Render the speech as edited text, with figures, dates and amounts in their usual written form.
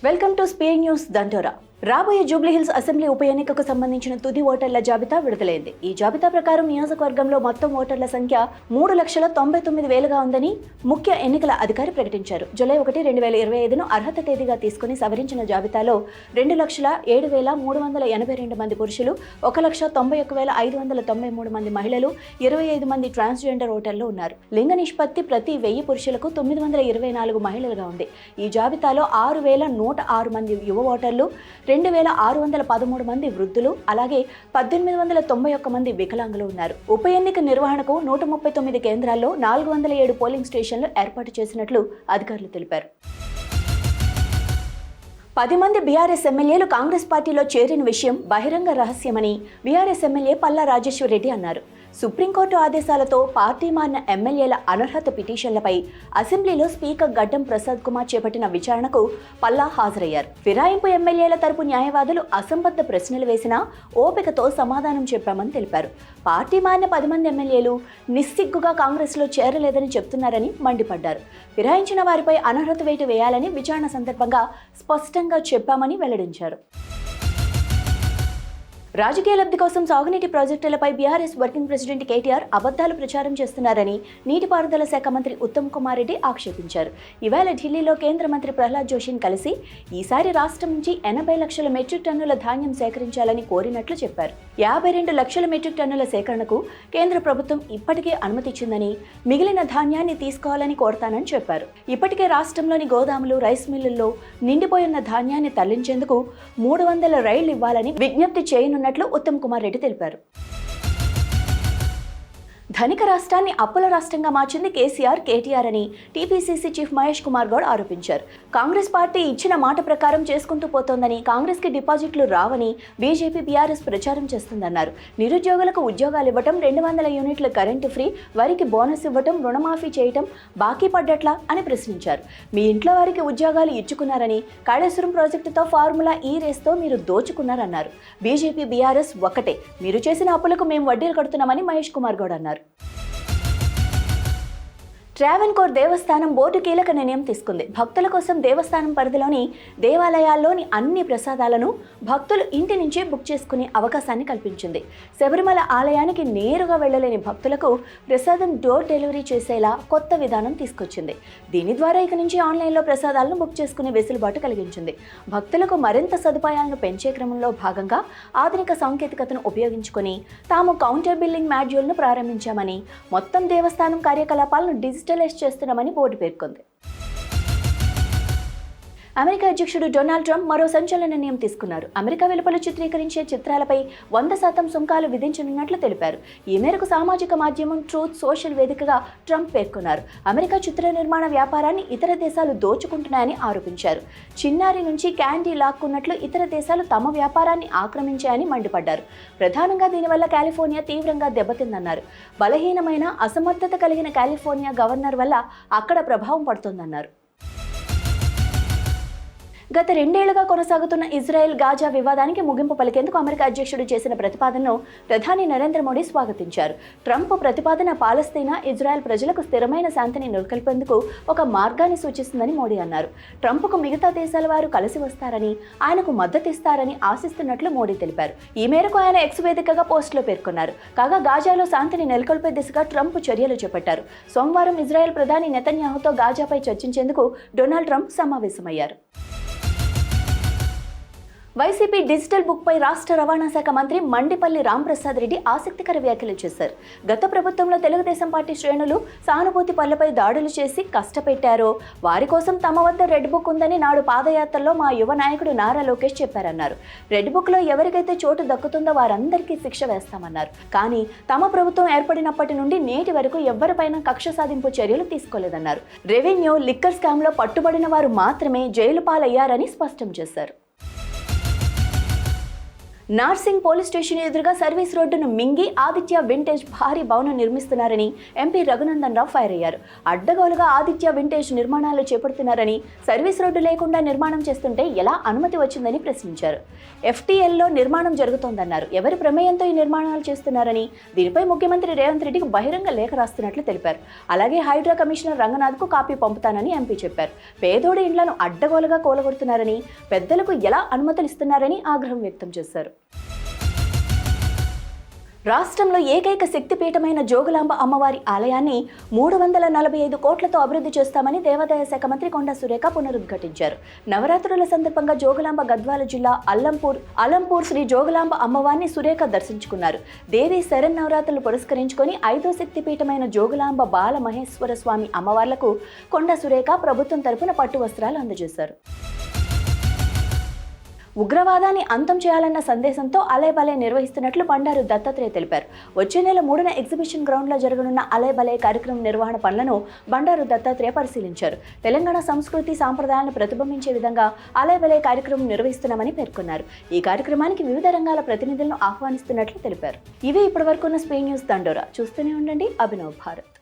Welcome to speed news దండోరా. రాబోయే Jubilee Hills assembly ఉప ఎన్నికకు సంబంధించిన తుది ఓటర్ల జాబితా విడుదలైంది. ఈ జాబితా ప్రకారం నియోజకవర్గంలో మొత్తం ఓటర్ల సంఖ్య 3,99,000గా ఉందని ముఖ్య ఎన్నికల అధికారి ప్రకటించారు. జూలై 1, 2025ను అర్హత తేదీగా తీసుకుని సవరించిన జాబితాలో 2,07,382 మంది పురుషులు, 1,91,593 మంది మహిళలు, 25 మంది ట్రాన్స్జెండర్ ఓటర్లు ఉన్నారు. లింగ నిష్పత్తి ప్రతి 1000 పురుషులకు 924 మహిళలుగా ఉంది. ఈ జాబితాలో 6,106 మంది యువ ఓటర్లు, 2,613 మంది వృద్ధులు, అలాగే 1,891 మంది వికలాంగులు ఉన్నారు. ఉప ఎన్నిక నిర్వహణకు 139 కేంద్రాల్లో 407 పోలింగ్ స్టేషన్లు ఏర్పాటు చేసినట్లు అధికారులు తెలిపారు. 10 మంది బీఆర్ఎస్ ఎమ్మెల్యేలు కాంగ్రెస్ పార్టీలో చేరిన విషయం బహిరంగ రహస్యమని బీఆర్ఎస్ ఎమ్మెల్యే పల్లా రాజేశ్వర్ రెడ్డి అన్నారు. సుప్రీంకోర్టు ఆదేశాలతో పార్టీ మారిన ఎమ్మెల్యేల అనర్హత పిటిషన్లపై అసెంబ్లీలో స్పీకర్ గడ్డం ప్రసాద్ కుమార్ చేపట్టిన విచారణకు పల్లా హాజరయ్యారు. ఫిరాయింపు ఎమ్మెల్యేల తరపు న్యాయవాదులు అసంబద్ధ ప్రశ్నలు వేసినా ఓపికతో సమాధానం చెప్పామని తెలిపారు. పార్టీ మారిన 10 మంది ఎమ్మెల్యేలు నిస్సిగ్గుగా కాంగ్రెస్లో చేరలేదని చెప్తున్నారని మండిపడ్డారు. ఫిరాయించిన వారిపై అనర్హత వేటు వేయాలని విచారణ సందర్భంగా స్పష్టంగా చెప్పామని వెల్లడించారు. రాజకీయ లబ్ధి కోసం సాగునీటి ప్రాజెక్టులపై బీఆర్ఎస్ వర్కింగ్ ప్రెసిడెంట్ కేటీఆర్ అబద్ధాలు ప్రచారం చేస్తున్నారని నీటిపారుదల శాఖ మంత్రి ఉత్తమ్ కుమార్ రెడ్డి ఆక్షేపించారు. ఇవాళ ఢిల్లీలో కేంద్ర మంత్రి ప్రహ్లాద్ జోషిని కలిసి ఈసారి రాష్ట్రం నుంచి 80 లక్షల మెట్రిక్ టన్నుల ధాన్యం సేకరించాలని కోరినట్లు చెప్పారు. 52 లక్షల మెట్రిక్ టన్నుల సేకరణకు కేంద్ర ప్రభుత్వం ఇప్పటికే అనుమతిచ్చిందని, మిగిలిన ధాన్యాన్ని తీసుకోవాలని కోరతానని చెప్పారు. ఇప్పటికే రాష్ట్రంలోని గోదాములు, రైస్ మిల్లుల్లో నిండిపోయిన ధాన్యాన్ని తరలించేందుకు 300 రైళ్లు ఇవ్వాలని విజ్ఞప్తి చేయనున్నట్లు ఉత్తమ్ కుమార్ రెడ్డి తెలిపారు. ధనిక రాష్ట్రాన్ని అప్పుల రాష్ట్రంగా మార్చింది కేసీఆర్, కేటీఆర్ అని టీపీసీసీ చీఫ్ మహేష్ కుమార్ గౌడ్ ఆరోపించారు. కాంగ్రెస్ పార్టీ ఇచ్చిన మాట ప్రకారం చేసుకుంటూ పోతోందని, కాంగ్రెస్కి డిపాజిట్లు రావని బీజేపీ, బీఆర్ఎస్ ప్రచారం చేస్తుందన్నారు. నిరుద్యోగులకు ఉద్యోగాలు ఇవ్వటం, 200 యూనిట్ల కరెంటు ఫ్రీ, వారికి బోనస్ ఇవ్వటం, రుణమాఫీ చేయటం బాకీ పడ్డట్లా అని ప్రశ్నించారు. మీ ఇంట్లో వారికి ఉద్యోగాలు ఇచ్చుకున్నారని, కాళేశ్వరం ప్రాజెక్టుతో ఫార్ములా ఈ రేస్తో మీరు దోచుకున్నారన్నారు. బీజేపీ, బీఆర్ఎస్ ఒక్కటే, మీరు చేసిన అప్పులకు మేము వడ్డీలు కడుతున్నామని మహేష్ కుమార్ గౌడ్ అన్నారు. ట్రావెన్కోర్ దేవస్థానం బోర్డు కీలక నిర్ణయం తీసుకుంది. భక్తుల కోసం దేవస్థానం పరిధిలోని దేవాలయాల్లోని అన్ని ప్రసాదాలను భక్తులు ఇంటి నుంచే బుక్ చేసుకునే అవకాశాన్ని కల్పించింది. శబరిమల ఆలయానికి నేరుగా వెళ్లలేని భక్తులకు ప్రసాదం డోర్ డెలివరీ చేసేలా కొత్త విధానం తీసుకొచ్చింది. దీని ద్వారా ఇక నుంచి ఆన్లైన్లో ప్రసాదాలను బుక్ చేసుకునే వెసులుబాటు కలిగించింది. భక్తులకు మరింత సదుపాయాలను పెంచే క్రమంలో భాగంగా ఆధునిక సాంకేతికతను ఉపయోగించుకొని తాము కౌంటర్ బిల్లింగ్ మాడ్యూల్ను ప్రారంభించామని, మొత్తం దేవస్థానం కార్యకలాపాలను డిజిటలైజ్ చేస్తున్నామని బోర్డు పేర్కొంది. అమెరికా అధ్యక్షుడు డొనాల్డ్ ట్రంప్ మరో సంచలన నిర్ణయం తీసుకున్నారు. అమెరికా వెలుపల చిత్రీకరించే చిత్రాలపై 100% సుంకాలు విధించనున్నట్లు తెలిపారు. ఈ మేరకు సామాజిక మాధ్యమం ట్రూత్ సోషల్ వేదికగా ట్రంప్ పేర్కొన్నారు. అమెరికా చిత్ర నిర్మాణ వ్యాపారాన్ని ఇతర దేశాలు దోచుకుంటున్నాయని ఆరోపించారు. చిన్నారి నుంచి క్యాండీ లాక్కున్నట్లు ఇతర దేశాలు తమ వ్యాపారాన్ని ఆక్రమించాయని మండిపడ్డారు. ప్రధానంగా దీనివల్ల కాలిఫోర్నియా తీవ్రంగా దెబ్బతిందన్నారు. బలహీనమైన, అసమర్థత కలిగిన కాలిఫోర్నియా గవర్నర్ వల్ల అక్కడ ప్రభావం పడుతోందన్నారు. గత 2 ఏళ్లుగా కొనసాగుతున్న ఇజ్రాయెల్ గాజా వివాదానికి ముగింపు పలికేందుకు అమెరికా అధ్యక్షుడు చేసిన ప్రతిపాదనను ప్రధాని నరేంద్ర మోడీ స్వాగతించారు. ట్రంప్ ప్రతిపాదన పాలస్తీనా, ఇజ్రాయెల్ ప్రజలకు స్థిరమైన శాంతిని నెలకొల్పేందుకు ఒక మార్గాన్ని సూచిస్తుందని మోడీ అన్నారు. ట్రంప్కు మిగతా దేశాల వారు కలిసి వస్తారని, ఆయనకు మద్దతిస్తారని ఆశిస్తున్నట్లు మోడీ తెలిపారు. ఈ మేరకు ఆయన ఎక్స్ వేదికగా పోస్టులో పేర్కొన్నారు. కాగా గాజాలో శాంతిని నెలకొల్పే దిశగా ట్రంప్ చర్యలు చేపట్టారు. సోమవారం ఇజ్రాయెల్ ప్రధాని నెతన్యాహుతో గాజాపై చర్చించేందుకు డొనాల్డ్ ట్రంప్ సమావేశమయ్యారు. వైసీపీ డిజిటల్ బుక్పై రాష్ట్ర రవాణా శాఖ మంత్రి మండిపల్లి రాంప్రసాద్ రెడ్డి ఆసక్తికర వ్యాఖ్యలు చేశారు. గత ప్రభుత్వంలో తెలుగుదేశం పార్టీ శ్రేణులు సానుభూతి పనులపై దాడులు చేసి కష్టపెట్టారో వారి కోసం తమ వద్ద రెడ్ బుక్ ఉందని నాడు పాదయాత్రలో మా యువ నాయకుడు నారా లోకేష్ చెప్పారన్నారు. రెడ్ బుక్లో ఎవరికైతే చోటు దక్కుతుందో వారందరికీ శిక్ష వేస్తామన్నారు. కానీ తమ ప్రభుత్వం ఏర్పడినప్పటి నుండి నేటి వరకు ఎవ్వరిపైన కక్ష సాధింపు చర్యలు తీసుకోలేదన్నారు. రెవెన్యూ, లిక్కర్ స్కామ్లో పట్టుబడిన వారు మాత్రమే జైలు పాలయ్యారని స్పష్టం చేశారు. నార్సింగ్ పోలీస్ స్టేషన్ ఎదురుగా సర్వీస్ రోడ్డును మింగి ఆదిత్య వింటేజ్ భారీ భవనం నిర్మిస్తున్నారని ఎంపీ రఘునందన్ రావు ఫైర్ అయ్యారు. అడ్డగోలుగా ఆదిత్య వింటేజ్ నిర్మాణాలు చేపడుతున్నారని, సర్వీస్ రోడ్డు లేకుండా నిర్మాణం చేస్తుంటే ఎలా అనుమతి వచ్చిందని ప్రశ్నించారు. FTLలో నిర్మాణం జరుగుతోందన్నారు. ఎవరి ప్రమేయంతో ఈ నిర్మాణాలు చేస్తున్నారని, దీనిపై ముఖ్యమంత్రి రేవంత్ రెడ్డికి బహిరంగ లేఖ రాస్తున్నట్లు తెలిపారు. అలాగే హైడ్రా కమిషనర్ రంగనాథ్కు కాపీ పంపుతానని ఎంపీ చెప్పారు. పేదోడి ఇండ్లను అడ్డగోలుగా కూలగొడుతున్నారని, పెద్దలకు ఎలా అనుమతులు ఇస్తున్నారని ఆగ్రహం వ్యక్తం చేశారు. రాష్ట్రంలో ఏకైక శక్తిపీఠమైన జోగులాంబ అమ్మవారి ఆలయాన్ని 345 కోట్లతో అభివృద్ధి చేస్తామని దేవాదాయ శాఖ మంత్రి కొండా సురేఖ పునరుద్ఘాటించారు. నవరాత్రుల సందర్భంగా జోగులాంబ గద్వాల జిల్లా అల్లంపూర్ శ్రీ జోగులాంబ అమ్మవారిని సురేఖ దర్శించుకున్నారు. దేవి శరన్నవరాత్రులు పురస్కరించుకొని 5వ శక్తిపీఠమైన జోగులాంబ బాల మహేశ్వర స్వామి అమ్మవార్లకు కొండా సురేఖ ప్రభుత్వం తరపున పట్టు వస్త్రాలు అందజేశారు. ఉగ్రవాదాన్ని అంతం చేయాలన్న సందేశంతో అలే బలే నిర్వహిస్తున్నట్లు బండారు దత్తాత్రేయ తెలిపారు. వచ్చే నెల 3న ఎగ్జిబిషన్ గ్రౌండ్లో జరగనున్న అలే బలే కార్యక్రమం నిర్వహణ పనులను బండారు దత్తాత్రేయ పరిశీలించారు. తెలంగాణ సంస్కృతి సాంప్రదాయాలను ప్రతిబింబించే విధంగా అలే బలే కార్యక్రమం నిర్వహిస్తున్నామని పేర్కొన్నారు. ఈ కార్యక్రమానికి వివిధ రంగాల ప్రతినిధులను ఆహ్వానిస్తున్నట్లు తెలిపారు. ఇవి ఇప్పటివరకున్న స్పీ న్యూస్ దండోరా. చూస్తూనే ఉండండి అభినవ్ భారత్.